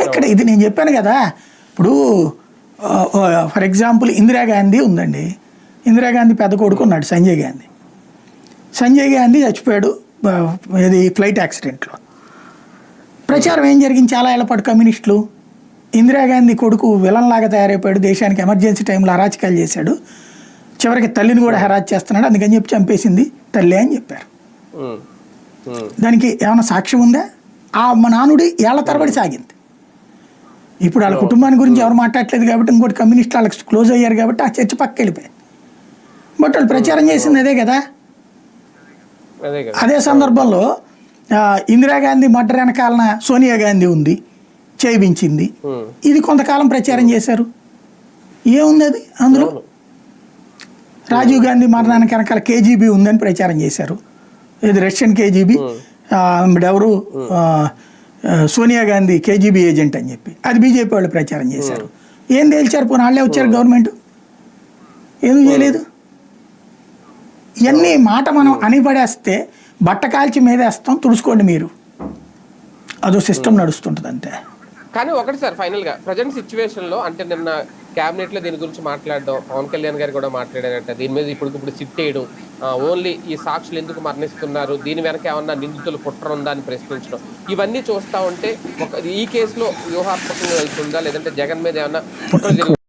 ఇక్కడ ఇది నేను చెప్పాను కదా. ఇప్పుడు ఫర్ ఎగ్జాంపుల్ ఇందిరాగాంధీ ఉందండి. ఇందిరాగాంధీ పెద్ద కొడుకు ఉన్నాడు సంజయ్ గాంధీ. సంజయ్ గాంధీ చచ్చిపోయాడు ఇది ఫ్లైట్ యాక్సిడెంట్లో. ప్రచారం ఏం జరిగింది చాలా ఏళ్ల పాటు కమ్యూనిస్టులు, ఇందిరాగాంధీ కొడుకు విలన్ లాగా తయారైపోయాడు, దేశానికి ఎమర్జెన్సీ టైంలో అరాచకాలు చేశాడు, చివరికి తల్లిని కూడా హెరాజ్ చేస్తున్నాడు, అందుకని చెప్పి చంపేసింది తల్లి అని చెప్పారు. దానికి ఏమైనా సాక్ష్యం ఉందా? ఆ నానుడి ఏళ్ల తరబడి సాగింది. ఇప్పుడు వాళ్ళ కుటుంబాన్ని గురించి ఎవరు మాట్లాడలేదు కాబట్టి, ఇంకోటి కమ్యూనిస్టులు వాళ్ళకి క్లోజ్ అయ్యారు కాబట్టి ఆ చర్చ పక్క వెళ్ళిపోయింది. బట్ వాళ్ళు ప్రచారం చేసింది అదే కదా. అదే సందర్భంలో ఇందిరాగాంధీ మర్డర్ వెనకాలన సోనియా గాంధీ ఉంది, చేయించింది. ఇది కొంతకాలం ప్రచారం చేశారు. ఏముంది అది అందులో? రాజీవ్ గాంధీ మరణానికి వెనకాల కేజీబీ ఉందని ప్రచారం చేశారు. ఇది రష్యన్ కేజీబీ, ఎవరు సోనియా గాంధీ కేజీబీ ఏజెంట్ అని చెప్పి అది బీజేపీ వాళ్ళు ప్రచారం చేశారు. ఏం తేల్చారు? పోనీ వాళ్ళే వచ్చారు గవర్నమెంట్, ఏమీ చేయలేదు. ఇవన్నీ మాట మనం అనిపడేస్తే బట్ట కాల్చి మీదేస్తాం, తుడుచుకోండి మీరు, అదో సిస్టమ్ నడుస్తుంటుంది అంతే. కానీ ఒకటి సార్, ఫైనల్గా ప్రజెంట్ సిచ్యువేషన్లో అంటే నిన్న క్యాబినెట్లో దీని గురించి మాట్లాడడం, పవన్ కళ్యాణ్ గారు కూడా మాట్లాడారంట దీని మీద. ఇప్పుడు సిట్ వేయడం, ఓన్లీ ఈ సాక్షులు ఎందుకు మరణిస్తున్నారు, దీని వెనక ఏమన్నా నిందితులు కుట్ర ఉందా అని ప్రశ్నించడం, ఇవన్నీ చూస్తూ ఉంటే ఈ కేసులో వ్యూహాత్మకంగా వెళ్తుందా, లేదంటే జగన్ మీద ఏమన్నా కుట్ర